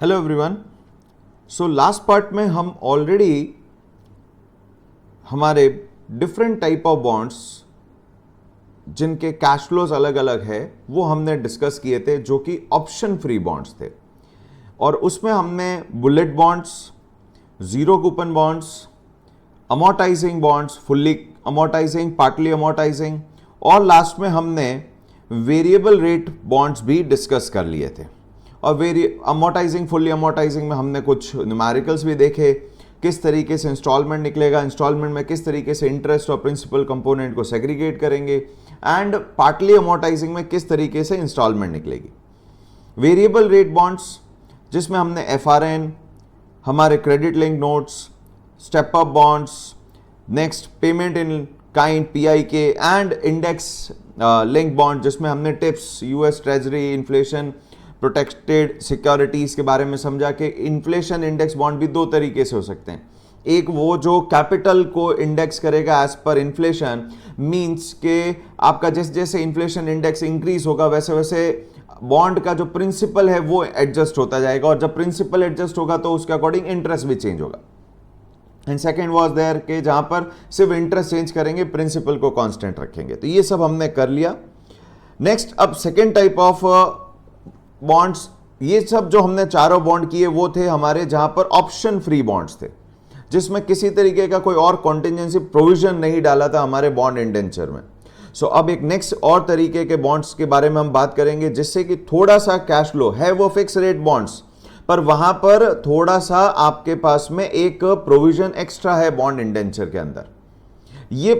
Hello everyone. So last part में हम already हमारे डिफरेंट टाइप ऑफ बॉन्ड्स जिनके कैश फ्लोज अलग अलग है वो हमने डिस्कस किए थे, जो कि ऑप्शन फ्री बॉन्ड्स थे। और उसमें हमने bullet bonds, zero coupon bonds, amortising bonds, fully amortising, partly amortising और लास्ट में हमने वेरिएबल रेट बॉन्ड्स भी डिस्कस कर लिए थे। और अमोर्टाइजिंग, फुल्ली अमोर्टाइजिंग में हमने कुछ न्यूमेरिकल्स भी देखे, किस तरीके से इंस्टॉलमेंट निकलेगा, इंस्टॉलमेंट में किस तरीके से इंटरेस्ट और प्रिंसिपल कंपोनेंट को सेग्रीगेट करेंगे, एंड पार्टली अमोर्टाइजिंग में किस तरीके से इंस्टॉलमेंट निकलेगी। वेरिएबल रेट बॉन्ड्स जिसमें हमने एफआरएन, हमारे credit link notes, step up bonds, next payment in kind PIK and index link bond जिसमें हमने TIPS, US treasury, inflation protected securities के बारे में समझा कि इन्फ्लेशन इंडेक्स बॉन्ड भी दो तरीके से हो सकते हैं। एक वो जो कैपिटल को इंडेक्स करेगा एज पर इन्फ्लेशन, मींस के आपका जैसे जैसे इन्फ्लेशन इंडेक्स इंक्रीज होगा वैसे वैसे बॉन्ड का जो प्रिंसिपल है वो एडजस्ट होता जाएगा, और जब प्रिंसिपल एडजस्ट होगा तो उसके अकॉर्डिंग इंटरेस्ट भी चेंज होगा। एंड सेकेंड वॉज देयर के जहां पर सिर्फ इंटरेस्ट चेंज करेंगे, प्रिंसिपल को कांस्टेंट रखेंगे। तो ये सब हमने कर लिया। नेक्स्ट अब सेकेंड टाइप ऑफ बॉन्ड्स, ये सब जो हमने चारों बॉन्ड किए वो थे हमारे जहां पर ऑप्शन फ्री बॉन्ड्स थे, जिसमें किसी तरीके का कोई और कॉन्टिजेंसी प्रोविजन नहीं डाला था हमारे बॉन्ड इंडेंचर में। सो अब एक नेक्स्ट और तरीके के बॉन्ड्स के बारे में हम बात करेंगे, जिससे कि थोड़ा सा कैश फ्लो है वो फिक्स रेट बॉन्ड्स, पर वहां पर थोड़ा सा आपके पास में एक प्रोविजन एक्स्ट्रा है बॉन्ड इंडेंचर के अंदर। ये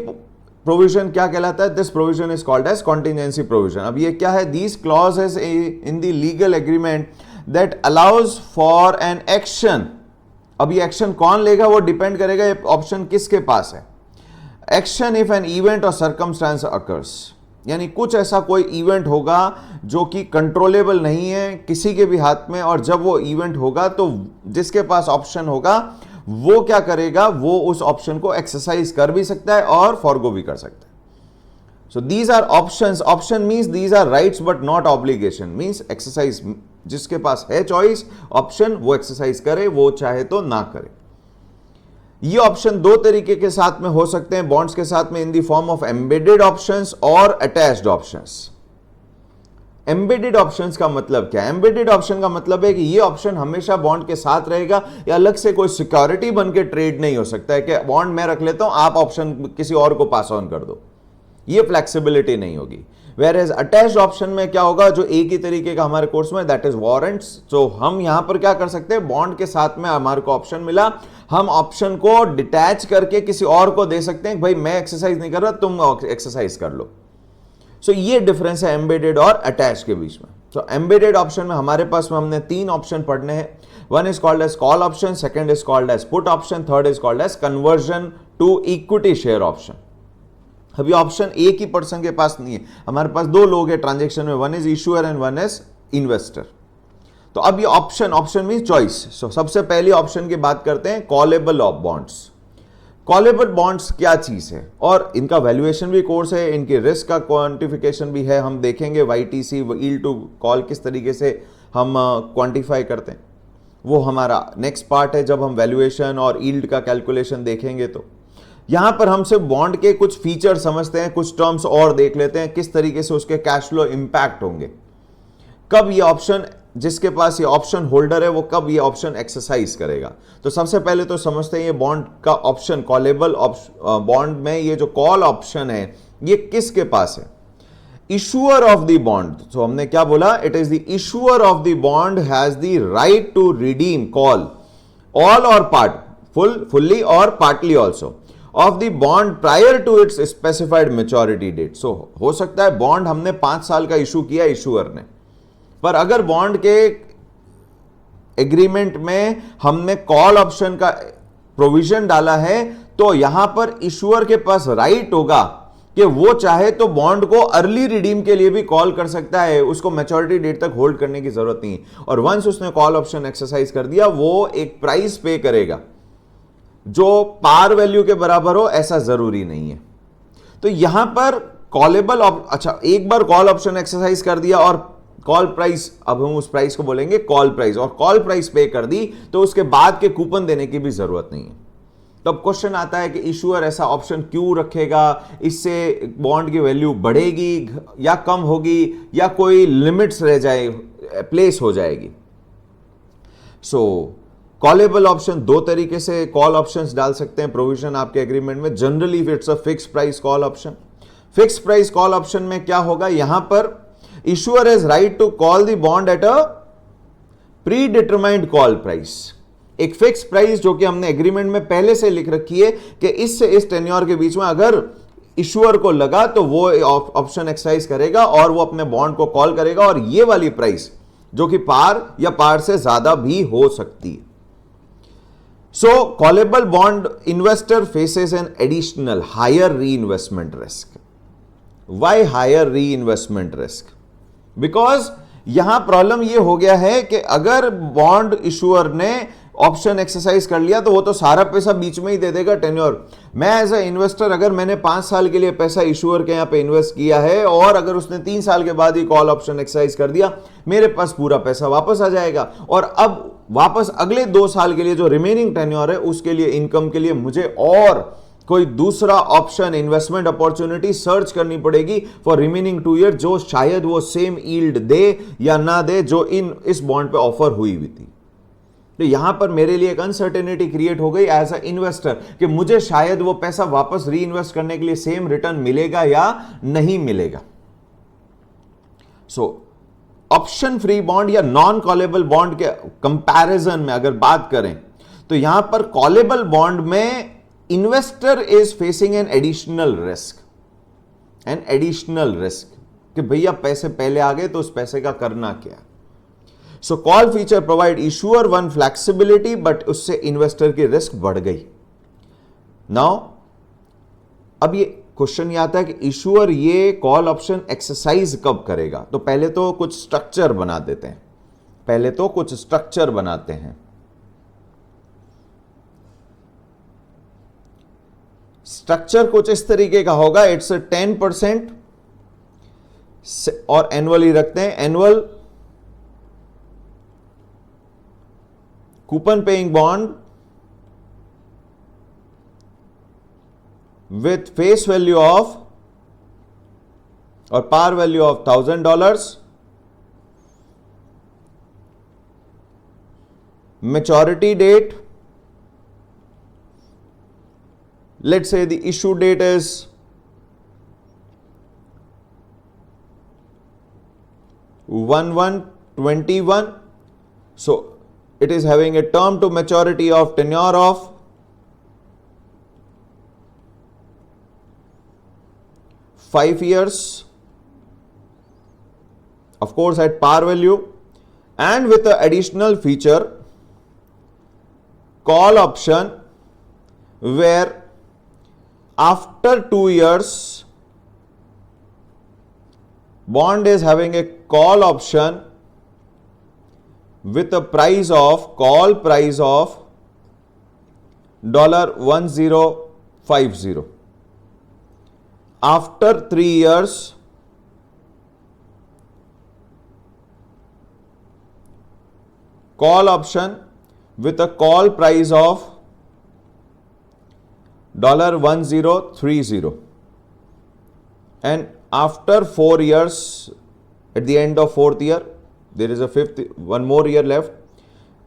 प्रोविजन क्या कहलाता है? This provision is called as contingency provision. अब ये क्या है? These clauses in the legal agreement that allows for an action. अब ये एक्शन कौन लेगा वो डिपेंड करेगा ये ऑप्शन किसके पास है। एक्शन इफ एन इवेंट और सर्कमस्टांस अकर्स, यानी कुछ ऐसा कोई इवेंट होगा जो कि कंट्रोलेबल नहीं है किसी के भी हाथ में, और जब वो इवेंट होगा तो जिसके पास ऑप्शन होगा वो क्या करेगा, वो उस ऑप्शन को एक्सरसाइज कर भी सकता है और फॉरगो भी कर सकता है। So these are options. Option means these are rights but not obligation, means exercise. जिसके पास है चॉइस ऑप्शन वो एक्सरसाइज करे, वो चाहे तो ना करे। ये ऑप्शन दो तरीके के साथ में हो सकते हैं बॉन्ड्स के साथ में, in the form of embedded options और अटैच्ड ऑप्शंस। एम्बेडेड ऑप्शंस का मतलब क्या है? एम्बेडेड ऑप्शन का मतलब है कि ये ऑप्शन हमेशा बॉन्ड के साथ रहेगा, या अलग से कोई सिक्योरिटी बन के ट्रेड नहीं हो सकता है कि बॉन्ड मैं रख लेता हूं, आप ऑप्शन किसी और को पास ऑन कर दो। ये फ्लेक्सिबिलिटी नहीं होगी। वेयर एज अटैच्ड ऑप्शन में क्या होगा, जो एक ही तरीके का हमारे कोर्स में, दैट इज वारंट्स। तो हम यहां पर क्या कर सकते हैं, बॉन्ड के साथ में हमारे को ऑप्शन मिला, हम ऑप्शन को डिटैच करके किसी और को दे सकते हैं, भाई मैं एक्सरसाइज नहीं कर रहा, तुम एक्सरसाइज कर लो। सो ये डिफरेंस है एम्बेडेड और अटैच के बीच में। सो एम्बेडेड ऑप्शन में हमारे पास में हमने तीन ऑप्शन पढ़ने हैं। One is called as call option, second is called as put option, third is called as conversion to equity share option. अभी ऑप्शन एक ही पर्सन के पास नहीं है, हमारे पास दो लोग हैं ट्रांजेक्शन में, one is issuer and one is investor. तो अब ये ऑप्शन मीन चॉइस। सो सबसे पहले ऑप्शन की बात करते हैं, callable of bonds. Callable bonds क्या चीज है, और इनका वैल्यूएशन भी कोर्स है, इनके रिस्क का क्वांटिफिकेशन भी है, हम देखेंगे वाईटीसी, यील्ड टू कॉल किस तरीके से हम क्वांटिफाई करते हैं, वो हमारा नेक्स्ट पार्ट है जब हम वैल्यूएशन और यील्ड का कैलकुलेशन देखेंगे। तो यहां पर हम सिर्फ बॉन्ड के कुछ फीचर समझते हैं, कुछ टर्म्स और देख लेते हैं, किस तरीके से उसके कैश फ्लो इंपैक्ट होंगे, कब ये ऑप्शन, जिसके पास ये ऑप्शन होल्डर है वो कब ये ऑप्शन एक्सरसाइज करेगा। तो सबसे पहले तो समझते हैं ये बॉन्ड का ऑप्शन, कॉलेबल बॉन्ड में ये जो कॉल ऑप्शन है ये किसके पास है? Issuer of the bond. तो हमने क्या बोला, it is the issuer of the bond has the right to redeem call all और पार्ट, फुल्ली और partly also of the bond prior to its specified maturity date. So हो सकता है bond हमने 5 साल का इशू किया इशूअर ने, पर अगर बॉन्ड के एग्रीमेंट में हमने कॉल ऑप्शन का प्रोविजन डाला है, तो यहां पर इशूअर के पास राइट होगा कि वो चाहे तो बॉन्ड को अर्ली रिडीम के लिए भी कॉल कर सकता है, उसको मैच्योरिटी डेट तक होल्ड करने की जरूरत नहीं है। और वंस उसने कॉल ऑप्शन एक्सरसाइज कर दिया, वो एक प्राइस पे करेगा जो पार वैल्यू के बराबर हो, ऐसा जरूरी नहीं है। तो यहां पर कॉलेबल, अच्छा एक बार कॉल ऑप्शन एक्सरसाइज कर दिया और कॉल प्राइस, अब हम उस प्राइस को बोलेंगे कॉल प्राइस, और कॉल प्राइस पे कर दी तो उसके बाद के कूपन देने की भी जरूरत नहीं है। तो अब क्वेश्चन आता है कि इशूअर ऐसा ऑप्शन क्यों रखेगा, इससे बॉन्ड की वैल्यू बढ़ेगी या कम होगी, या कोई लिमिट्स रह जाए, प्लेस हो जाएगी। सो कॉलेबल ऑप्शन दो तरीके से कॉल ऑप्शंस डाल सकते हैं प्रोविजन आपके एग्रीमेंट में। Generally it's a fix price call option. Fix price call option में क्या होगा, यहां पर issuer has right to call the bond at a predetermined call price. एक फिक्स प्राइस जो कि हमने एग्रीमेंट में पहले से लिख रखी है कि इससे इस टेन्योर के बीच में अगर इशूअर को लगा तो वो ऑप्शन एक्सरसाइज करेगा और वो अपने बॉन्ड को कॉल करेगा, और ये वाली प्राइस जो कि पार या पार से ज्यादा भी हो सकती है। So callable bond investor faces an additional higher reinvestment risk. Why higher reinvestment risk? Because यहां प्रॉब्लम यह हो गया है कि अगर बॉन्ड इशूअर ने ऑप्शन एक्सरसाइज कर लिया तो वो तो सारा पैसा बीच में ही दे देगा टेन्योर। मैं एज अ इन्वेस्टर अगर मैंने 5 साल के लिए पैसा इशूअर के यहां पे इन्वेस्ट किया है और अगर उसने 3 साल के बाद ही कॉल ऑप्शन एक्सरसाइज कर दिया, मेरे पास पूरा पैसा वापस आ जाएगा, और अब वापस अगले 2 साल के लिए जो रिमेनिंग टेन्योर है उसके लिए इनकम के लिए मुझे और कोई दूसरा ऑप्शन इन्वेस्टमेंट अपॉर्चुनिटी सर्च करनी पड़ेगी फॉर रिमेनिंग 2 ईयर, जो शायद वो सेम यील्ड दे या ना दे जो इस बॉन्ड पे ऑफर हुई थी। तो यहां पर मेरे लिए एक अनसर्टेनिटी क्रिएट हो गई एज अ इन्वेस्टर कि मुझे शायद वो पैसा वापस री इन्वेस्ट करने के लिए सेम रिटर्न मिलेगा या नहीं मिलेगा। सो ऑप्शन फ्री बॉन्ड या नॉन कॉलेबल बॉन्ड के कंपैरिजन में अगर बात करें तो यहां पर कॉलेबल बॉन्ड में investor is facing an additional risk कि भैया पैसे पहले आ गए तो उस पैसे का करना क्या। So call feature provide issuer one flexibility, but उससे इन्वेस्टर की रिस्क बढ़ गई। नाउ अब ये क्वेश्चन ये आता है कि इशूअर ये कॉल ऑप्शन एक्सरसाइज कब करेगा। तो पहले तो कुछ स्ट्रक्चर बना देते हैं, पहले तो कुछ स्ट्रक्चर बनाते हैं। स्ट्रक्चर कुछ इस तरीके का होगा, इट्स 10% और एनुअली रखते हैं, annual coupon paying bond with face value of or par value of $1,000, maturity date, let's say the issue date is 1/1/21, so it is having a term to maturity of tenure of 5 years, of course at par value, and with the additional feature call option where after 2 years bond is having a call option with a price of call price of $1050. After 3 years call option with a call price of $1030, and after 4 years, at the end of 4th year, there is a one more year left,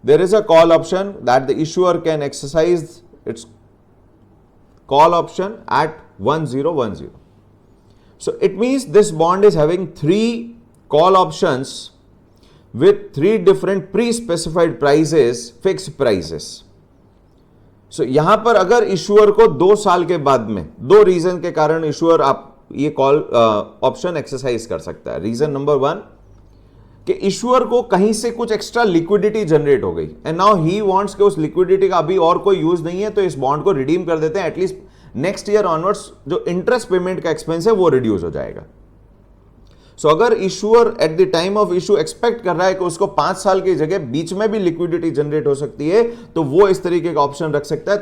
there is a call option that the issuer can exercise its call option at 1010. So it means this bond is having 3 call options with 3 different pre-specified prices, fixed prices. So यहां पर अगर issuer को 2 साल के बाद में 2 reason के कारण इशूअर आप ये कॉल ऑप्शन एक्सरसाइज कर सकता है। रीजन नंबर 1 कि इशूअर को कहीं से कुछ एक्स्ट्रा लिक्विडिटी जनरेट हो गई एंड नाउ ही वांट्स कि उस लिक्विडिटी का अभी और कोई यूज नहीं है तो इस बॉन्ड को रिडीम कर देते हैं, एटलीस्ट नेक्स्ट ईयर ऑनवर्ड्स जो इंटरेस्ट पेमेंट का एक्सपेंस है वो रिड्यूस हो जाएगा। सो अगर issuer at the time of issue expect कर रहा है कि उसको 5 साल की जगह बीच में भी लिक्विडिटी जनरेट हो सकती है तो वो इस तरीके का ऑप्शन रख सकता है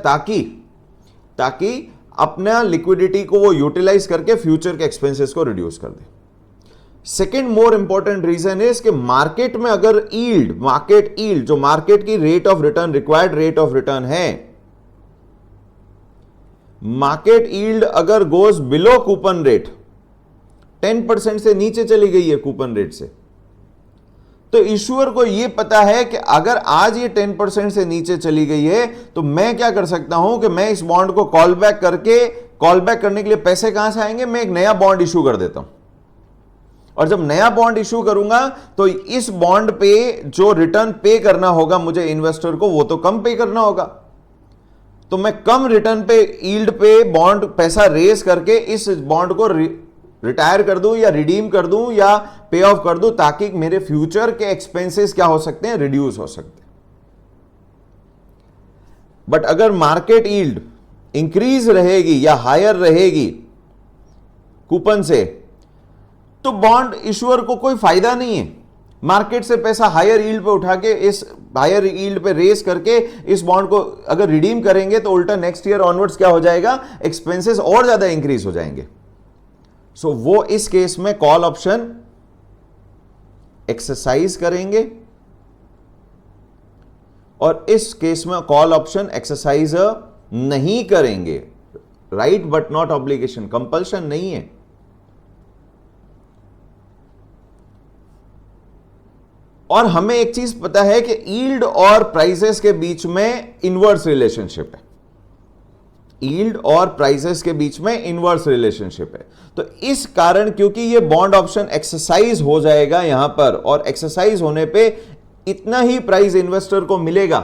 ताकि अपना लिक्विडिटी को वो यूटिलाइज करके फ्यूचर के एक्सपेंसेस को रिड्यूस कर दे। Second more important reason is कि मार्केट में अगर मार्केट ईल्ड जो मार्केट की rate of return, required rate of return है, मार्केट ईल्ड अगर गोज बिलो कूपन रेट, 10% से नीचे चली गई है कूपन रेट से, तो इश्यूअर को यह पता है कि अगर आज ये 10% से नीचे चली गई है तो मैं क्या कर सकता हूं कि मैं इस बॉन्ड को कॉल बैक करने के लिए पैसे कहां से आएंगे, मैं एक नया बॉन्ड इशू कर देता हूं। और जब नया बॉन्ड इशू करूंगा तो इस बॉन्ड पे जो रिटर्न पे करना होगा मुझे इन्वेस्टर को, वो तो कम पे करना होगा। तो मैं कम रिटर्न पे, ईल्ड पे बॉन्ड पैसा रेज करके इस बॉन्ड को रिटायर कर दूं या रिडीम कर दूं या पे ऑफ कर दूं, ताकि मेरे फ्यूचर के एक्सपेंसेस क्या हो सकते हैं, रिड्यूस हो सकते हैं। बट अगर मार्केट ईल्ड इंक्रीज रहेगी या हायर रहेगी कूपन से, तो बॉन्ड इशूअर को कोई फायदा नहीं है। मार्केट से पैसा हायर यील्ड पे उठा के, इस हायर यील्ड पे रेस करके इस बॉन्ड को अगर रिडीम करेंगे तो उल्टा नेक्स्ट ईयर ऑनवर्ड्स क्या हो जाएगा, एक्सपेंसेस और ज्यादा इंक्रीज हो जाएंगे। सो वो इस केस में कॉल ऑप्शन एक्सरसाइज करेंगे, और इस केस में कॉल ऑप्शन एक्सरसाइज नहीं करेंगे। Right but not obligation, compulsion नहीं है। और हमें एक चीज पता है कि यील्ड और प्राइसेस के बीच में इनवर्स रिलेशनशिप है। यील्ड और प्राइसेस के बीच में इनवर्स रिलेशनशिप है। तो इस कारण, क्योंकि ये बॉन्ड ऑप्शन एक्सरसाइज हो जाएगा यहां पर, और एक्सरसाइज होने पे इतना ही प्राइस इन्वेस्टर को मिलेगा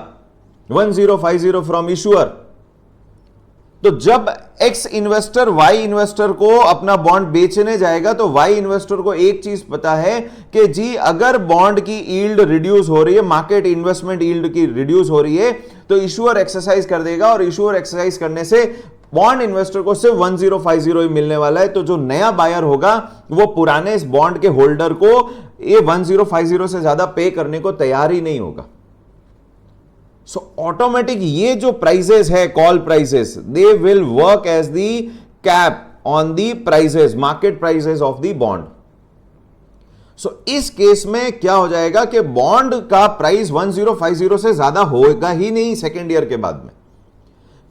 1050 फ्रॉम इशूअर। तो जब एक्स इन्वेस्टर वाई इन्वेस्टर को अपना बॉन्ड बेचने जाएगा तो वाई इन्वेस्टर को एक चीज पता है कि जी अगर बॉन्ड की यील्ड रिड्यूस हो रही है, मार्केट इन्वेस्टमेंट यील्ड की रिड्यूस हो रही है, तो इशूअर एक्सरसाइज कर देगा, और इशूअर एक्सरसाइज करने से बॉन्ड इन्वेस्टर को सिर्फ 1050 ही मिलने वाला है। तो जो नया बायर होगा वो पुराने इस बॉन्ड के होल्डर को ये 1050 से ज्यादा पे करने को तैयार ही नहीं होगा। सो ऑटोमेटिक ये जो प्राइसेस है, call prices, they will work as the cap on the prices, market prices of the bond. So इस केस में क्या हो जाएगा कि बॉन्ड का प्राइस 1050 से ज्यादा होगा ही नहीं सेकेंड ईयर के बाद में,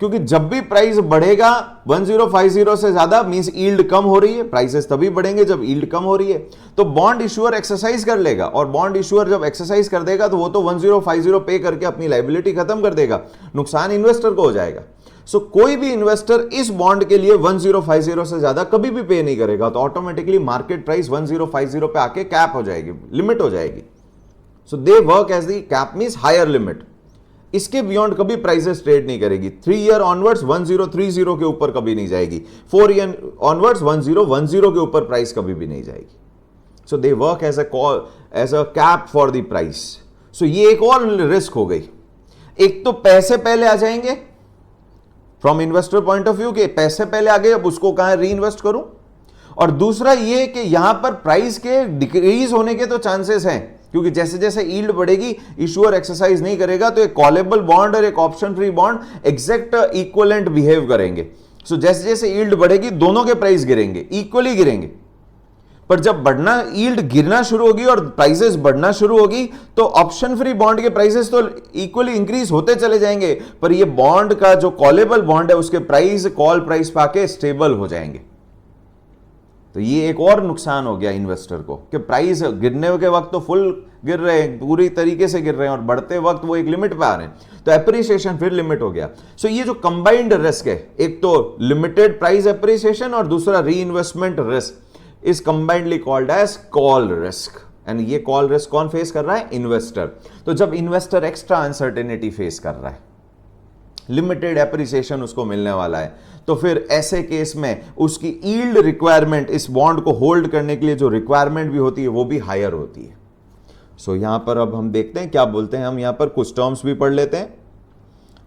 क्योंकि जब भी प्राइस बढ़ेगा 1050 से ज्यादा मींस यील्ड कम हो रही है, प्राइसेस तभी बढ़ेंगे जब यील्ड कम हो रही है। तो बॉन्ड इशूअर एक्सरसाइज कर लेगा, और बॉन्ड इशूअर जब एक्सरसाइज कर देगा तो वो तो 1050 पे करके अपनी लायबिलिटी खत्म कर देगा, नुकसान इन्वेस्टर को हो जाएगा। सो कोई भी इन्वेस्टर इस बॉन्ड के लिए 1050 से ज्यादा कभी भी पे नहीं करेगा, तो ऑटोमेटिकली मार्केट प्राइस 1050 पे आके कैप हो जाएगी, लिमिट हो जाएगी। So they work as the cap means higher limit. इसके बियॉन्ड कभी प्राइसेस ट्रेड नहीं करेगी। 3 ईयर ऑनवर्ड्स 1030 के ऊपर कभी नहीं जाएगी, 4 ईयर ऑनवर्ड्स 1010 के ऊपर प्राइस कभी भी नहीं जाएगी। So they work as a cap for the price. So ये एक और रिस्क हो गई। एक तो पैसे पहले आ जाएंगे from investor point of view के, पैसे पहले आ गए, अब उसको कहां री इन्वेस्ट करूं। और दूसरा ये कि यहां पर प्राइस के डिक्रीज होने के तो चांसेस हैं, क्योंकि जैसे जैसे यील्ड बढ़ेगी इशूअर एक्सरसाइज नहीं करेगा, तो एक कॉलेबल बॉन्ड और एक option free bond exact equivalent behave करेंगे। सो जैसे जैसे यील्ड बढ़ेगी दोनों के प्राइस गिरेंगे, इक्वली गिरेंगे। पर जब बढ़ना, यील्ड गिरना शुरू होगी और प्राइसेस बढ़ना शुरू होगी, तो ऑप्शन फ्री बॉन्ड के प्राइसेस तो इक्वली इंक्रीज होते चले जाएंगे, पर ये बॉन्ड का जो कॉलेबल बॉन्ड है उसके प्राइस कॉल प्राइस पाके स्टेबल हो जाएंगे। तो ये एक और नुकसान हो गया इन्वेस्टर को कि प्राइस गिरने के वक्त तो फुल गिर रहे हैं, पूरी तरीके से गिर रहे हैं, और बढ़ते वक्त वो एक लिमिट पे आ रहे हैं, तो एप्रिसिएशन फिर लिमिट हो गया। सो ये जो कंबाइंड रिस्क है, एक तो लिमिटेड प्राइस एप्रिसिएशन और दूसरा reinvestment risk, is combinedly called as call risk. And ये कॉल रिस्क कौन फेस कर रहा है? इन्वेस्टर। तो जब इन्वेस्टर एक्स्ट्रा अनसर्टेनिटी फेस कर रहा है, लिमिटेड एप्रिसिएशन उसको मिलने वाला है, तो फिर ऐसे केस में उसकी यील्ड रिक्वायरमेंट, इस बॉन्ड को होल्ड करने के लिए जो रिक्वायरमेंट भी होती है वो भी हायर होती है। सो यहां पर अब हम देखते हैं क्या बोलते हैं, हम यहां पर कुछ टर्म्स भी पढ़ लेते हैं।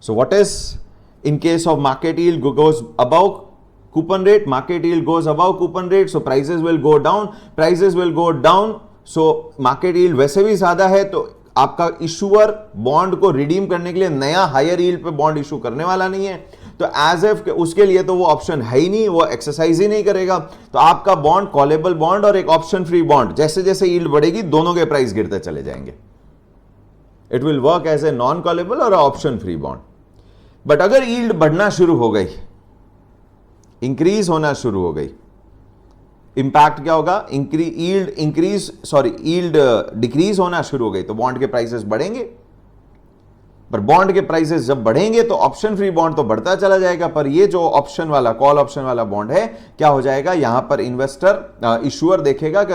So what is in case of market yield goes above coupon rate, market yield goes above coupon rate, so prices will go down, prices will go down. So market yield वैसे भी ज्यादा है, तो आपका इशूअर बॉन्ड को redeem करने के लिए नया हायर यील्ड पे बॉन्ड इशू करने वाला नहीं है, तो एज एफ उसके लिए तो वो ऑप्शन है ही नहीं, वो एक्सरसाइज ही नहीं करेगा। तो आपका बॉन्ड, कॉलेबल बॉन्ड और एक ऑप्शन फ्री बॉन्ड, जैसे जैसे यील्ड बढ़ेगी दोनों के प्राइस गिरते चले जाएंगे। It will work as a non callable और ऑप्शन फ्री बॉन्ड। बट अगर यील्ड बढ़ना शुरू हो गई, इंक्रीज होना शुरू हो गई, इंपैक्ट क्या होगा? यील्ड डिक्रीज होना शुरू हो गई तो बॉन्ड के प्राइसेस बढ़ेंगे। पर बॉन्ड के प्राइसेस जब बढ़ेंगे तो ऑप्शन फ्री बॉन्ड तो बढ़ता चला जाएगा, पर ये जो ऑप्शन वाला, कॉल ऑप्शन वाला बॉन्ड है, क्या हो जाएगा? यहां पर इन्वेस्टर, इशूअर देखेगा कि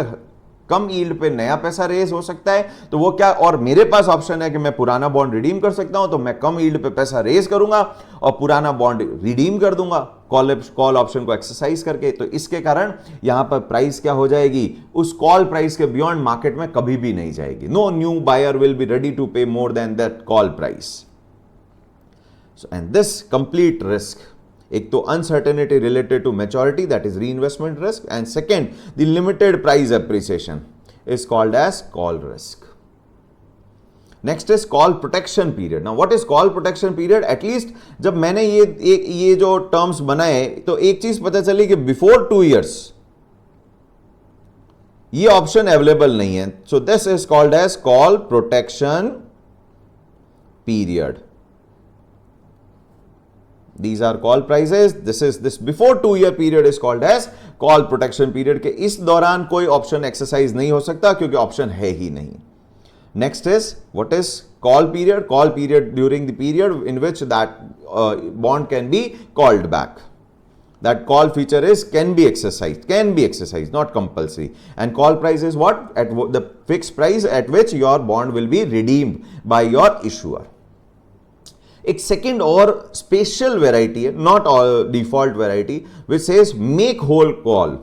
कम यील्ड पे नया पैसा रेज हो सकता है, तो वो क्या, और मेरे पास ऑप्शन है कि मैं पुराना बॉन्ड रिडीम कर सकता हूं, तो मैं कम यील्ड पे पैसा रेज करूंगा और पुराना बॉन्ड रिडीम कर दूंगा कॉल ऑप्शन को एक्सरसाइज करके। तो इसके कारण यहां पर प्राइस क्या हो जाएगी? उस कॉल प्राइस के बियॉन्ड मार्केट में कभी भी नहीं जाएगी। No new buyer will be ready to pay more than that call price. And this complete risk, एक तो uncertainty related to maturity, that is reinvestment risk, and second the limited price appreciation is called as call risk. Next is call protection period. Now what is call protection period? At least जब मैंने ये जो terms बनाए तो एक चीज पता चली कि बिफोर 2 years ये ऑप्शन अवेलेबल नहीं है। So this is called as call protection period. These are call prices. This before 2 year period is called as call protection period के इस दौरान कोई ऑप्शन एक्सरसाइज नहीं हो सकता क्योंकि ऑप्शन है ही नहीं। Next is what is call period? Call period during the period in which that bond can be called back. That call feature is can be exercised, not compulsory. And call price is what? At the fixed price at which your bond will be redeemed by your issuer. एक second और special variety है, not default variety, which says make whole call.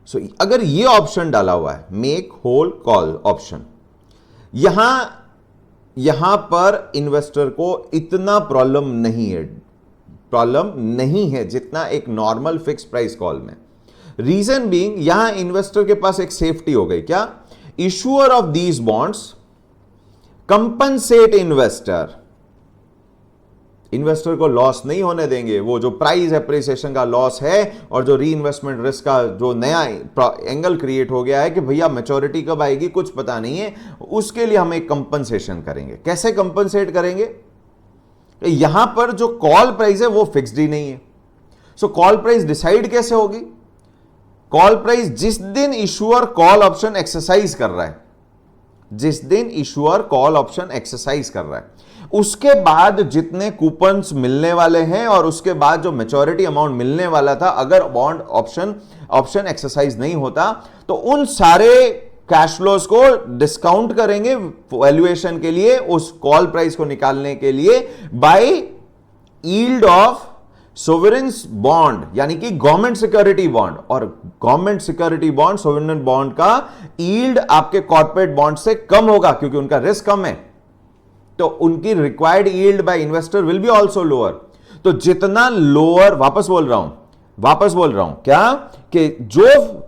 So अगर ये option डाला हुआ है, make whole call option, यहां पर इन्वेस्टर को इतना प्रॉब्लम नहीं है जितना एक नॉर्मल फिक्स प्राइस कॉल में। रीजन बीइंग, यहां इन्वेस्टर के पास एक सेफ्टी हो गई। क्या? Issuer of these bonds compensate investor को लॉस नहीं होने देंगे। वो जो प्राइस एप्रिसिएशन का लॉस है और जो री इन्वेस्टमेंट रिस्क का जो नया एंगल क्रिएट हो गया है कि भैया मैच्योरिटी कब आएगी कुछ पता नहीं है, उसके लिए हम एक कंपनसेशन करेंगे। कैसे कंपनसेट करेंगे? यहां पर जो कॉल प्राइस है वो फिक्स्ड ही नहीं है। सो कॉल प्राइस डिसाइड कैसे होगी? कॉल प्राइस जिस दिन इशूअर कॉल ऑप्शन एक्सरसाइज कर रहा है, जिस दिन इशूअर कॉल ऑप्शन एक्सरसाइज कर रहा है, उसके बाद जितने कूपन्स मिलने वाले हैं और उसके बाद जो मैच्योरिटी अमाउंट मिलने वाला था, अगर बॉन्ड ऑप्शन एक्सरसाइज नहीं होता, तो उन सारे कैश फ्लोज को डिस्काउंट करेंगे वैल्यूएशन के लिए, उस कॉल प्राइस को निकालने के लिए, बाय यील्ड ऑफ सोवरेन्स बॉन्ड, यानी कि गवर्नमेंट सिक्योरिटी बॉन्ड। और government security bond, sovereign bond का यील्ड आपके कॉर्पोरेट बॉन्ड से कम होगा क्योंकि उनका रिस्क कम है, तो उनकी required yield bye investor will be also lower. तो जितना लोअर, वापस बोल रहा हूं क्या, कि जो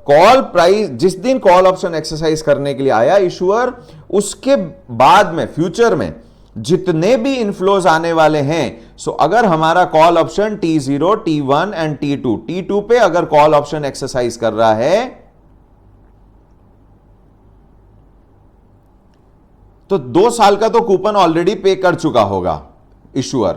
कॉल प्राइस जिस दिन कॉल ऑप्शन एक्सरसाइज करने के लिए आया इशूअर, उसके बाद में फ्यूचर में जितने भी इनफ्लोज आने वाले हैं, सो अगर हमारा call option T0, T1 and T2 पे अगर कॉल ऑप्शन एक्सरसाइज कर रहा है, तो 2 साल का तो कूपन ऑलरेडी पे कर चुका होगा इशूअर,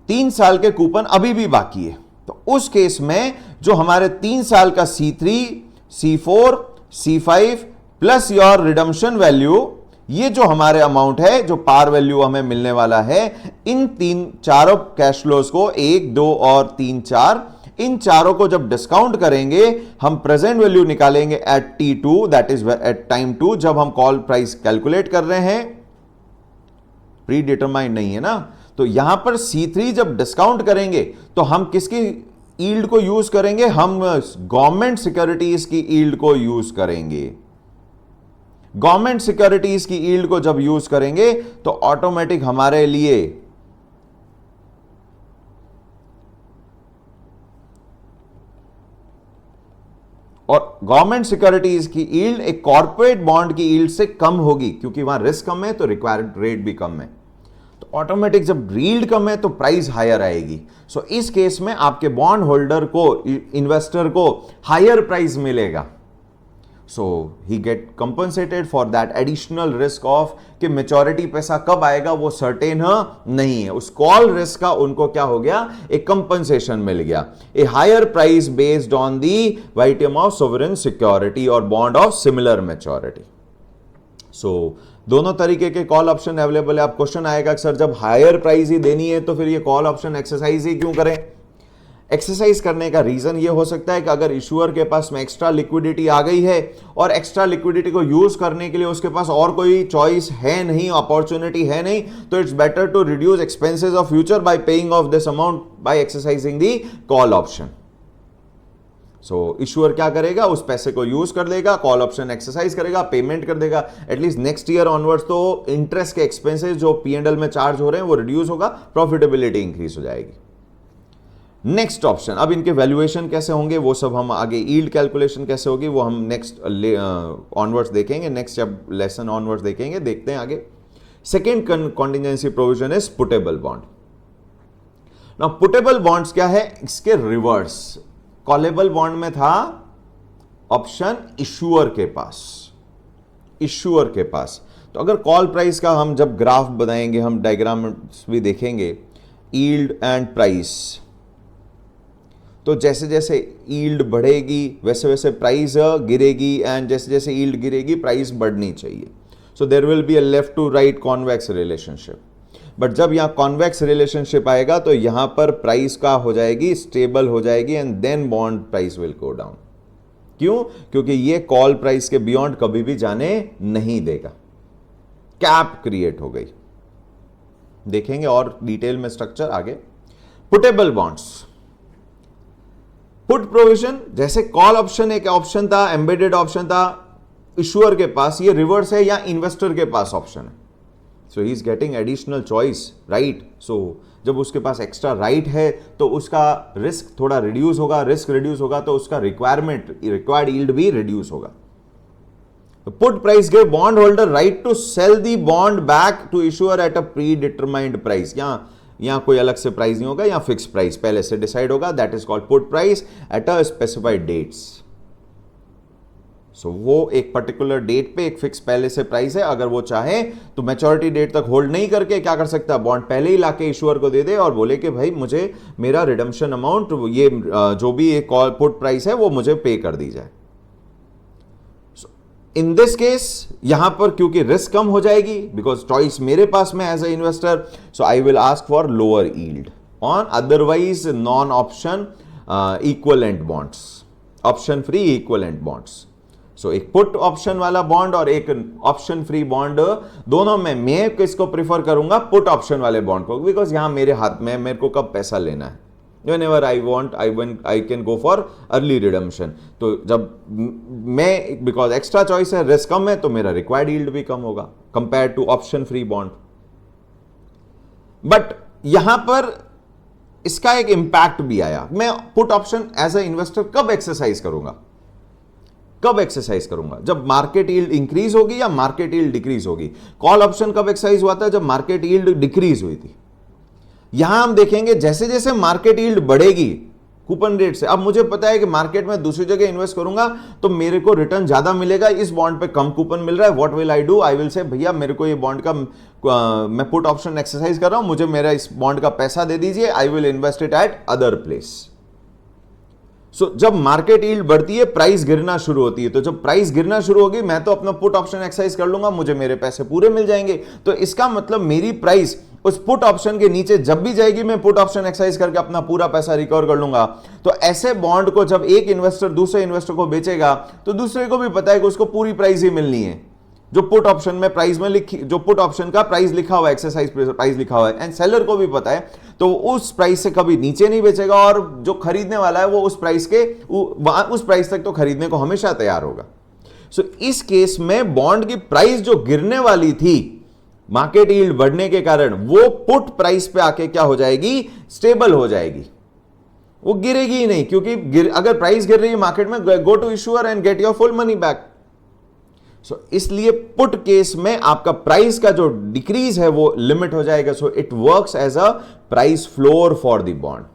3 साल के कूपन अभी भी बाकी है। तो उस केस में जो हमारे 3 साल का C3, C4, C5 plus your redemption value, ये जो हमारे अमाउंट है, जो पार वैल्यू हमें मिलने वाला है, इन चारों कैश फ्लोज को 1, 2 और 3, 4, इन चारों को जब डिस्काउंट करेंगे, हम प्रेजेंट वैल्यू निकालेंगे at T2, that is at time 2, जब हम कॉल प्राइस कैलकुलेट कर रहे हैं, प्री डिटरमाइंड नहीं है ना। तो यहां पर C3 जब डिस्काउंट करेंगे तो हम किसकी यील्ड को यूज करेंगे? हम गवर्नमेंट सिक्योरिटीज की यील्ड को यूज करेंगे। गवर्नमेंट सिक्योरिटीज की यील्ड को जब यूज करेंगे तो ऑटोमेटिक हमारे लिए और गवर्नमेंट सिक्योरिटीज की यील्ड एक कॉर्पोरेट बॉन्ड की यील्ड से कम होगी, क्योंकि वहां रिस्क कम है तो रिक्वायर्ड रेट भी कम है। तो ऑटोमेटिक जब यील्ड कम है तो प्राइस हायर आएगी। सो इस केस में आपके बॉन्ड होल्डर को, इन्वेस्टर को हायर प्राइस मिलेगा। So he get compensated for that additional risk of कि मेच्योरिटी पैसा कब आएगा वो सर्टेन नहीं है। उस कॉल रिस्क का उनको क्या हो गया, एक कंपनसेशन मिल गया। A higher price based on the YTM of sovereign security और bond of similar maturity. So दोनों तरीके के कॉल ऑप्शन अवेलेबल है। अब क्वेश्चन आएगा कि सर जब हायर प्राइस ही देनी है तो फिर ये कॉल ऑप्शन एक्सरसाइज ही क्यों करें? एक्सरसाइज करने का रीजन ये हो सकता है कि अगर इशूअर के पास में एक्स्ट्रा लिक्विडिटी आ गई है और एक्स्ट्रा लिक्विडिटी को यूज करने के लिए उसके पास और कोई चॉइस है नहीं, अपॉर्चुनिटी है नहीं, तो it's better to reduce expenses of future by paying off this amount by exercising the call option. So issuer क्या करेगा, उस पैसे को यूज कर लेगा, कॉल ऑप्शन एक्सरसाइज करेगा, पेमेंट कर देगा। एटलीस्ट नेक्स्ट ईयर ऑनवर्ड्स तो इंटरेस्ट के एक्सपेंसेस जो P&L में चार्ज हो रहे हैं वो रिड्यूस होगा, प्रॉफिटेबिलिटी इंक्रीज हो जाएगी। नेक्स्ट ऑप्शन, अब इनके वैल्यूएशन कैसे होंगे वो सब हम आगे, यील्ड कैलकुलेशन कैसे होगी वो हम नेक्स्ट ऑनवर्ड्स देखेंगे, नेक्स्ट जब लेसन ऑनवर्ड्स देखेंगे। देखते हैं आगे। Second contingency provision is puttable bond. Now puttable bonds क्या है, इसके रिवर्स। कॉलेबल बॉन्ड में था ऑप्शन इशूअर के पास, इशूअर के पास। तो अगर कॉल प्राइस का हम जब ग्राफ बनाएंगे, हम डायग्राम भी देखेंगे, यील्ड एंड प्राइस, तो जैसे जैसे यील्ड बढ़ेगी वैसे वैसे प्राइस गिरेगी, एंड जैसे जैसे यील्ड गिरेगी प्राइस बढ़नी चाहिए। So there will be a left to right convex relationship. But जब यहां कॉन्वेक्स रिलेशनशिप आएगा तो यहां पर प्राइस का हो जाएगी, स्टेबल हो जाएगी, and then bond price will go down. क्यों? क्योंकि ये कॉल प्राइस के बियॉन्ड कभी भी जाने नहीं देगा, कैप क्रिएट हो गई। देखेंगे और डिटेल में स्ट्रक्चर आगे। पुटेबल बॉन्ड्स, पुट प्रोविजन, जैसे कॉल ऑप्शन एक ऑप्शन था, एम्बेडेड ऑप्शन था इशूअर के पास, ये रिवर्स है या इन्वेस्टर के पास ऑप्शन है। So he is getting additional choice, right. So जब उसके पास एक्स्ट्रा राइट है तो उसका रिस्क थोड़ा रिड्यूस होगा, रिस्क रिड्यूस होगा तो उसका रिक्वायर्ड यील्ड भी रिड्यूस होगा। Put price give bondholder right to sell the bond back to issuer at a predetermined price. यहां कोई अलग से प्राइस नहीं होगा, यहां फिक्स प्राइस पहले से डिसाइड होगा, that is called put price at a specified dates. So वो एक पर्टिकुलर डेट पे एक फिक्स पहले से प्राइस है, अगर वो चाहे तो मैच्योरिटी डेट तक होल्ड नहीं करके क्या कर सकता है, बॉन्ड पहले ही लाके इशूअर को दे दे और बोले कि भाई मुझे मेरा रिडम्पशन अमाउंट, ये जो भी एक पुट प्राइस है वो मुझे पे कर दी जाए। इन दिस केस यहां पर क्योंकि रिस्क कम हो जाएगी, बिकॉज चॉइस मेरे पास में as a investor, so I will ask for lower yield on otherwise non option equivalent bonds, option free equivalent bonds. So एक पुट ऑप्शन वाला बॉन्ड और एक ऑप्शन फ्री बॉन्ड, दोनों में मैं किसको प्रिफर करूंगा, पुट ऑप्शन वाले बॉन्ड को, बिकॉज यहां मेरे हाथ में मेरे को कब पैसा लेना है, whenever I want, I can go for early redemption। तो जब मैं, बिकॉज एक्स्ट्रा चॉइस है, रिस्क कम है, तो मेरा रिक्वायर्ड यील्ड भी कम होगा compare to option free bond. But यहां पर इसका एक इंपैक्ट भी आया। मैं put option as a investor कब एक्सरसाइज करूंगा, कब एक्सरसाइज करूंगा, जब मार्केट यील्ड इंक्रीज होगी या मार्केट यील्ड डिक्रीज होगी। कॉल ऑप्शन कब एक्सरसाइज हुआ था, जब मार्केट यील्ड डिक्रीज हुई थी। यहां हम देखेंगे जैसे जैसे मार्केट यील्ड बढ़ेगी कूपन रेट से, अब मुझे पता है कि मार्केट में दूसरी जगह इन्वेस्ट करूंगा तो मेरे को रिटर्न ज्यादा मिलेगा, इस बॉन्ड पे कम कूपन मिल रहा है। What will I do, I will say भैया मेरे को ये बॉन्ड का मैं पुट ऑप्शन एक्सरसाइज कर रहा हूं, मुझे मेरा इस बॉन्ड का पैसा दे दीजिए, I will invest it at other place. So जब मार्केट यील्ड बढ़ती है प्राइस गिरना शुरू होती है, तो जब प्राइस गिरना शुरू होगी मैं तो अपना पुट ऑप्शन एक्सरसाइज कर लूंगा, मुझे मेरे पैसे पूरे मिल जाएंगे। तो इसका मतलब मेरी प्राइस उस पुट ऑप्शन के नीचे जब भी जाएगी मैं पुट ऑप्शन एक्सरसाइज करके अपना पूरा पैसा रिकवर कर लूंगा। तो ऐसे बॉन्ड को जब एक इन्वेस्टर दूसरे इन्वेस्टर को बेचेगा तो दूसरे को भी पता है कि उसको पूरी प्राइस ही मिलनी है, जो पुट ऑप्शन में प्राइस में लिखी, जो पुट ऑप्शन का प्राइस लिखा हुआ है, एक्सरसाइज प्राइस लिखा हुआ है, एंड सेलर को भी पता है, तो उस प्राइस से कभी नीचे नहीं बेचेगा, और जो खरीदने वाला है वो उस प्राइस तक तो खरीदने को हमेशा तैयार होगा। सो इस केस में बॉन्ड की प्राइस जो गिरने वाली थी मार्केट यील्ड बढ़ने के कारण, वो पुट प्राइस पे आके क्या हो जाएगी, स्टेबल हो जाएगी, वो गिरेगी ही नहीं। क्योंकि अगर प्राइस गिर रही है मार्केट में, go to issuer and get your full money back. इसलिए पुट केस में आपका प्राइस का जो डिक्रीज है वो लिमिट हो जाएगा। So it works as a price floor for the bond.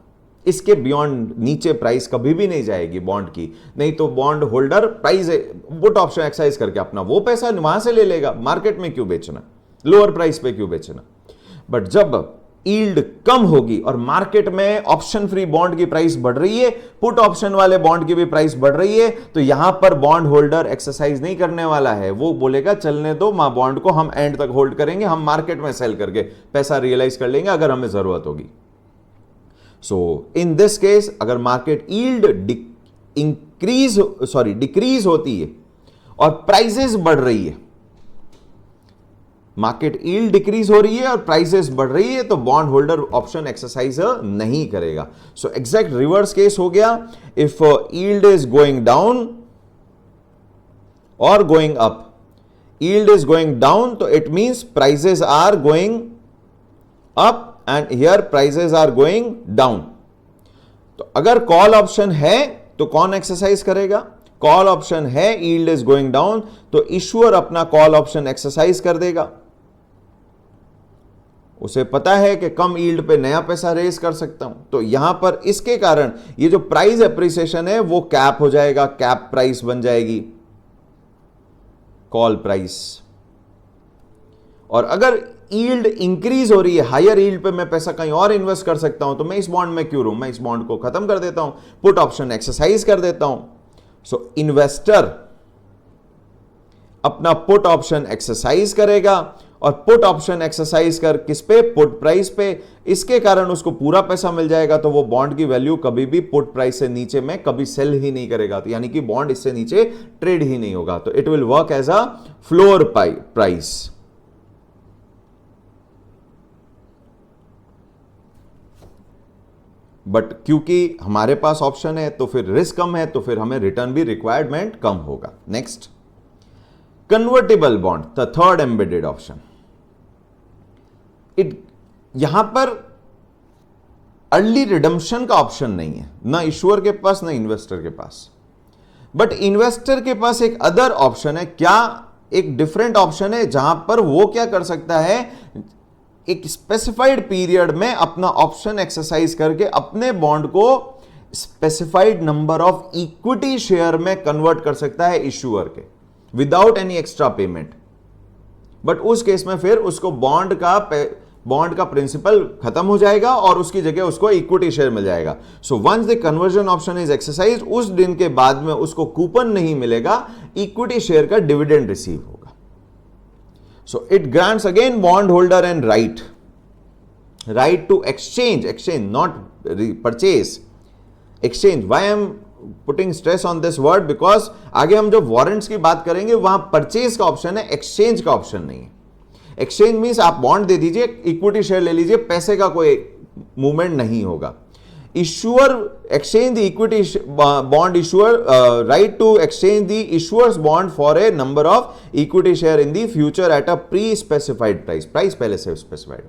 इसके बियॉन्ड नीचे प्राइस कभी भी नहीं जाएगी बॉन्ड की, नहीं तो bondholder price put option exercise करके अपना वो पैसा वहां से ले लेगा। मार्केट में क्यों बेचना, लोअर प्राइस पे क्यों बेचना। बट जब यील्ड कम होगी और मार्केट में ऑप्शन फ्री बॉन्ड की प्राइस बढ़ रही है, पुट ऑप्शन वाले बॉन्ड की भी प्राइस बढ़ रही है, तो यहां पर बॉन्ड होल्डर एक्सरसाइज नहीं करने वाला है। वो बोलेगा चलने दो बॉन्ड को, हम एंड तक होल्ड करेंगे, हम मार्केट में सेल करके पैसा रियलाइज कर लेंगे अगर हमें जरूरत होगी। सो इन दिस केस अगर मार्केट यील्ड डिक्रीज होती है और प्राइसेस बढ़ रही है, मार्केट यील्ड डिक्रीज हो रही है और प्राइसेस बढ़ रही है, तो बॉन्ड होल्डर ऑप्शन एक्सरसाइज नहीं करेगा। सो एग्जैक्ट रिवर्स केस हो गया। If yield is going down और going up, yield is going down तो it means prices are going up and here prices are going down. तो अगर call option है तो कौन एक्सरसाइज करेगा? कॉल ऑप्शन है, यील्ड इज गोइंग डाउन, तो इश्यूअर अपना कॉल ऑप्शन एक्सरसाइज कर देगा। उसे पता है कि कम यील्ड पे नया पैसा रेज कर सकता हूं, तो यहां पर इसके कारण ये जो प्राइस एप्रिसिएशन है वो कैप हो जाएगा, कैप प्राइस बन जाएगी कॉल प्राइस। और अगर यील्ड इंक्रीज हो रही है, हायर यील्ड पे मैं पैसा कहीं और इन्वेस्ट कर सकता हूं, तो मैं इस बॉन्ड में क्यों रहूं, मैं इस बॉन्ड को खत्म कर देता हूं, पुट ऑप्शन एक्सरसाइज कर देता हूं। सो इन्वेस्टर अपना पुट ऑप्शन एक्सरसाइज करेगा और पुट ऑप्शन एक्सरसाइज कर किस पे? पुट प्राइस पे। इसके कारण उसको पूरा पैसा मिल जाएगा, तो वो बॉन्ड की वैल्यू कभी भी पुट प्राइस से नीचे में कभी सेल ही नहीं करेगा, तो यानी कि बॉन्ड इससे नीचे ट्रेड ही नहीं होगा। तो it will work as a floor price. But क्योंकि हमारे पास ऑप्शन है तो फिर रिस्क कम है, तो फिर हमें रिटर्न भी रिक्वायरमेंट कम होगा। Next, convertible bond, the third embedded option. यहां पर अर्ली रिडम्पशन का ऑप्शन नहीं है, ना इश्यूअर के पास ना इन्वेस्टर के पास। बट इन्वेस्टर के पास एक अदर ऑप्शन है। क्या? एक डिफरेंट ऑप्शन है जहां पर वो क्या कर सकता है, एक स्पेसिफाइड पीरियड में अपना ऑप्शन एक्सरसाइज करके अपने बॉन्ड को specified number of equity share में कन्वर्ट कर सकता है इश्यूअर के, without any extra payment. But उस केस में फिर उसको बॉन्ड का प्रिंसिपल खत्म हो जाएगा और उसकी जगह उसको इक्विटी शेयर मिल जाएगा। So once the conversion option is exercise, उस दिन के बाद में उसको कूपन नहीं मिलेगा, इक्विटी शेयर का डिविडेंड रिसीव होगा। So it grants again bondholder and right to exchange, not purchase, exchange. Why I am putting stress on this word? Because आगे हम जो वारंट्स की बात करेंगे वहां परचेज का ऑप्शन है, एक्सचेंज का ऑप्शन नहीं है। एक्सचेंज मीन्स आप बॉन्ड दे दीजिए, इक्विटी शेयर ले लीजिए, पैसे का कोई मूवमेंट नहीं होगा। Issuer exchange the equity bond issuer right to exchange the issuer's bond for a number of equity share in the future at a pre-specified price. Price पहले से स्पेसिफाइड,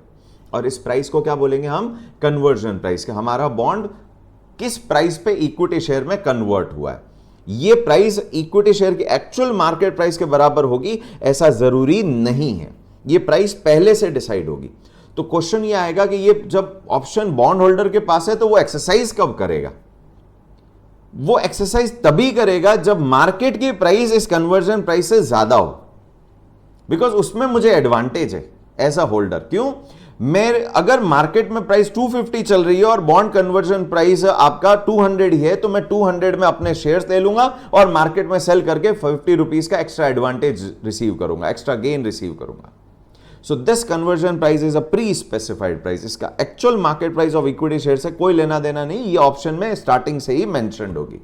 और इस प्राइस को क्या बोलेंगे हम? Conversion price. के हमारा बॉन्ड किस प्राइस पे इक्विटी शेयर में कन्वर्ट हुआ है। ये प्राइस इक्विटी शेयर की एक्चुअल मार्केट प्राइस के बराबर होगी ऐसा जरूरी नहीं है, ये प्राइस पहले से डिसाइड होगी। तो क्वेश्चन ये आएगा कि ये जब ऑप्शन बॉन्ड होल्डर के पास है तो वो एक्सरसाइज कब करेगा? वो एक्सरसाइज तभी करेगा जब मार्केट की प्राइस इस कन्वर्जन प्राइस से ज्यादा हो, बिकॉज उसमें मुझे एडवांटेज है एज अ होल्डर। क्यों? मैं अगर मार्केट में प्राइस 250 चल रही है और बॉन्ड कन्वर्जन प्राइस आपका 200 ही है, तो मैं 200 में अपने शेयर्स ले लूंगा और मार्केट में सेल करके 50 रुपीज का एक्स्ट्रा एडवांटेज रिसीव करूंगा, एक्स्ट्रा गेन रिसीव करूंगा। So this conversion price is a pre-specified price. इसका actual market price of equity share से कोई लेना देना नहीं, ये ऑप्शन में स्टार्टिंग से ही मेंशन्ड होगी।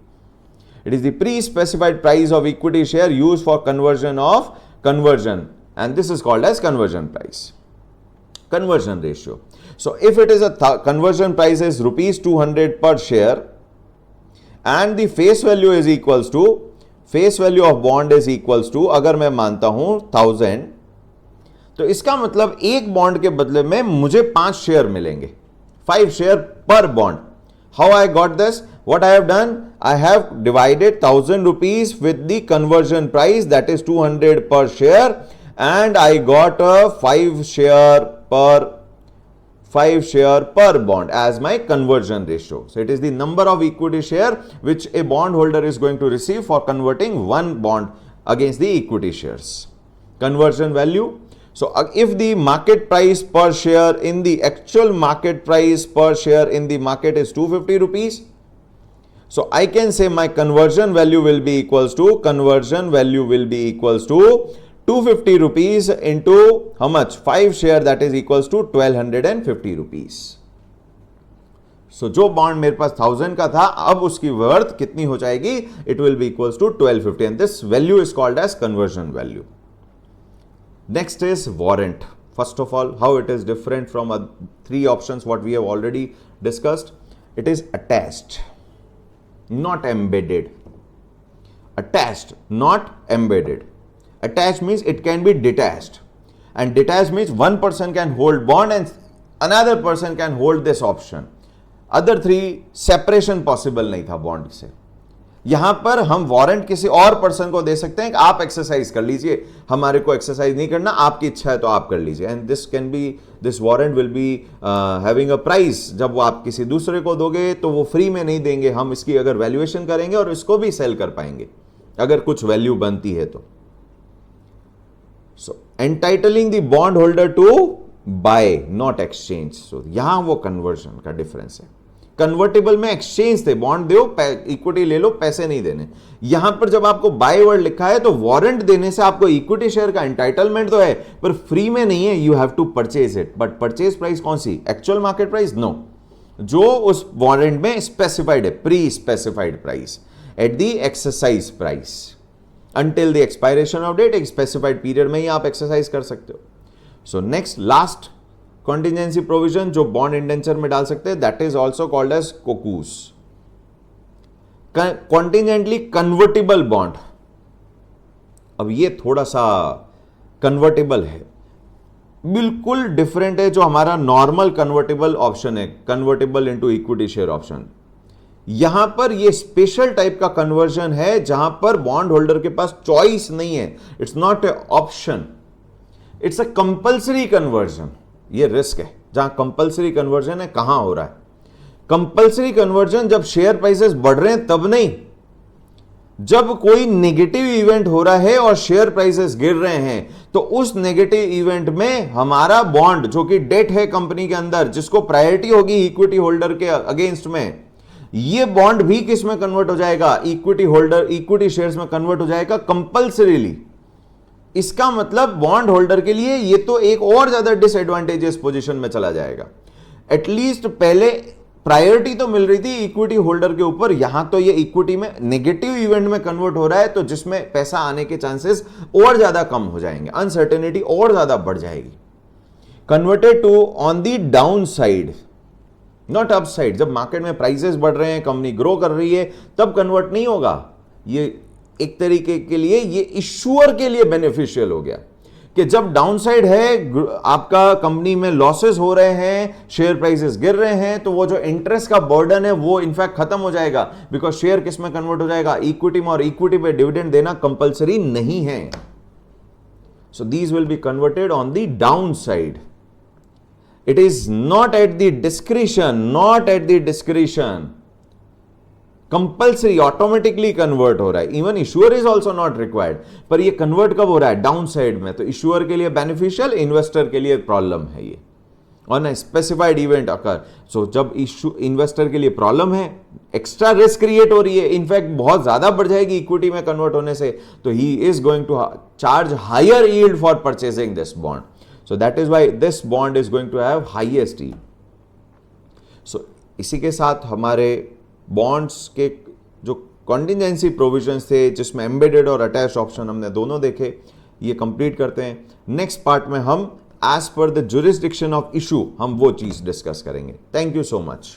It is the prespecified price of equity share used for conversion of conversion, and this is called as conversion price. Conversion ratio. So if it is a conversion price is rupees 200 per share and the face value is equals to, face value of bond is equals to, अगर मैं मानता हूं 1000, तो इसका मतलब एक bond के बदले में मुझे 5 शेयर मिलेंगे, 5 शेयर पर bond. How I got this? What I have done? I have divided 1000 rupees with the conversion price, that is 200 per share, and I got a 5 share per bond as my conversion ratio. So it is the number of equity share which a bondholder is going to receive for converting one bond against the equity shares. Conversion value. So if the market price per share in the actual market price per share in the market is 250 rupees, so I can say my conversion value will be equals to 250 rupees into how much? 5 share, that is equals to 1250 rupees. So जो bond मेरे पास 1000 का था, अब उसकी worth कितनी हो जाएगी? It will be equals to 1250 and this value is called as conversion value. Next is warrant. First of all, how it is different from 3 options what we have already discussed. It is attached, not embedded. Attached, not embedded. Attached means it can be detached, and detached means one person can hold bond and another person can hold this option. Other 3 separation possible नहीं था bond से. यहां पर हम warrant किसी और person को दे सकते हैं कि आप एक्सरसाइज कर लीजिए, हमारे को एक्सरसाइज नहीं करना, आपकी इच्छा है तो आप कर लीजिए. And this warrant will be having a price. जब वो आप किसी दूसरे को दोगे तो वो फ्री में नहीं देंगे, हम इसकी अगर वैल्यूएशन करेंगे और इसको भी सेल कर पाएंगे अगर कुछ वैल्यू बनती है तो. So entitling the bond holder to buy, not exchange. So यहां वो कन्वर्जन का डिफरेंस है. कन्वर्टेबल में एक्सचेंज थे, बॉन्ड दो, इक्विटी ले लो, पैसे नहीं देने. यहां पर जब आपको बाय वर्ड लिखा है तो वारंट देने से आपको इक्विटी शेयर का एंटाइटलमेंट तो है पर फ्री में नहीं है. You have to purchase it. But purchase price कौन सी? Actual market price? नो, जो उस वारंट में स्पेसिफाइड है, pre specified price at the exercise price until the expiration of date. एक स्पेसिफाइड पीरियड में ही आप एक्सरसाइज कर सकते हो. So next last contingency provision जो बॉन्ड इंडेंचर में डाल सकते हैं, that is also called as CoCos. Contingently convertible bond. अब ये थोड़ा सा कन्वर्टेबल है, बिल्कुल डिफरेंट है जो हमारा नॉर्मल कन्वर्टेबल ऑप्शन है, convertible into equity share option. यहां पर ये स्पेशल टाइप का कन्वर्जन है जहां पर बॉन्ड होल्डर के पास चॉइस नहीं है. It's not A option, it's a compulsory conversion. ये रिस्क है. जहां कंपल्सरी कन्वर्जन है, कहां हो रहा है कंपल्सरी कन्वर्जन? जब शेयर प्राइसेस बढ़ रहे हैं तब नहीं, जब कोई नेगेटिव इवेंट हो रहा है और शेयर प्राइसेस गिर रहे हैं तो उस नेगेटिव इवेंट में हमारा बॉन्ड जो कि डेट है कंपनी के अंदर, जिसको प्रायोरिटी होगी इक्विटी होल्डर के अगेंस्ट में, ये बॉन्ड भी किस में कन्वर्ट हो जाएगा? इक्विटी शेयर्स में कन्वर्ट हो जाएगा कंपल्सरीली. इसका मतलब बॉन्ड होल्डर के लिए ये तो एक और ज्यादा डिसएडवांटेजेस पोजीशन में चला जाएगा. एटलीस्ट पहले प्रायोरिटी तो मिल रही थी इक्विटी होल्डर के ऊपर, यहां तो ये इक्विटी में नेगेटिव इवेंट में कन्वर्ट हो रहा है, तो जिसमें पैसा आने के चांसेस और ज्यादा कम हो जाएंगे, अनसर्टेनिटी और ज्यादा बढ़ जाएगी. Converted to on the downside, not upside. जब मार्केट में प्राइसेस बढ़ रहे हैं, कंपनी ग्रो कर रही है, तब कन्वर्ट नहीं होगा. ये एक तरीके के लिए ये इश्यूअर के लिए बेनिफिशियल हो गया कि जब डाउनसाइड है, आपका कंपनी में लॉसेस हो रहे हैं, शेयर प्राइसेस गिर रहे हैं, तो वो जो इंटरेस्ट का बर्डन है वो इनफैक्ट खत्म हो जाएगा. बिकॉज शेयर किस में कन्वर्ट हो जाएगा? इक्विटी में, और इक्विटी पे डिविडेंड देना कंपल्सरी नहीं है. So these will be converted on the down side. It is not at the discretion, compulsory automatically convert हो रहा है. Even issuer is also not required, पर ये कन्वर्ट कब हो रहा है? डाउन साइड में. तो इश्यूअर के लिए बेनिफिशियल, इन्वेस्टर के लिए प्रॉब्लम है ये on a specified event occur. So जब इन्वेस्टर के लिए प्रॉब्लम है, एक्स्ट्रा रिस्क क्रिएट हो रही है, इनफैक्ट बहुत ज्यादा बढ़ जाएगी इक्विटी में कन्वर्ट होने से, तो he is going to charge higher yield for purchasing this bond. So that is why this bond is going to have highest yield. So इसी के साथ हमारे बॉन्ड्स के जो कॉन्टिजेंसी प्रोविजंस थे, जिसमें एम्बेडेड और अटैच ऑप्शन हमने दोनों देखे, ये कंप्लीट करते हैं. नेक्स्ट पार्ट में हम as per the jurisdiction of issue हम वो चीज डिस्कस करेंगे. Thank you so much.